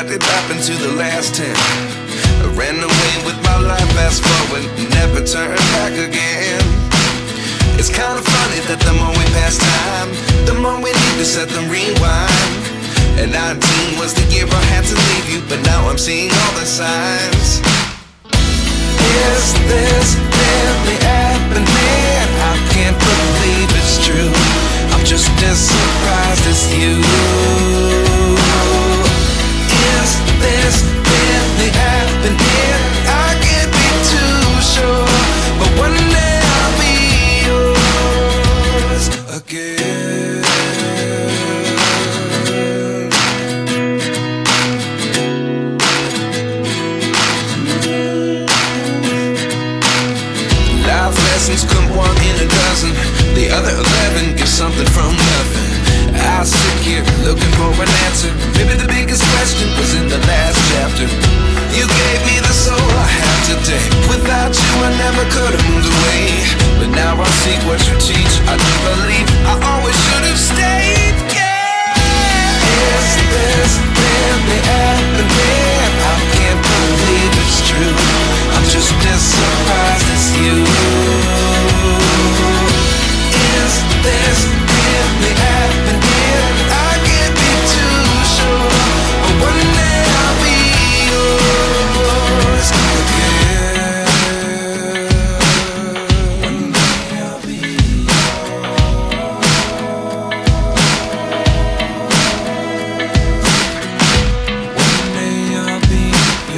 what did happen to the last 10? I ran away with my life, fast forward, never turn back again. It's kind of funny that the more we pass time, the more we need to set them rewind. And 19 was the year I had to leave you, but now I'm seeing all the signs. Is this really happening? I can't believe it's true. I'm just as surprised as you. Is this really happening? I can't be too sure, but one day I'll be yours again. Life lessons come one in a dozen. The other 11 give something from nothing. I sit here looking for an answer. Maybe the biggest question was in the last chapter. You gave me the soul I have today. Without you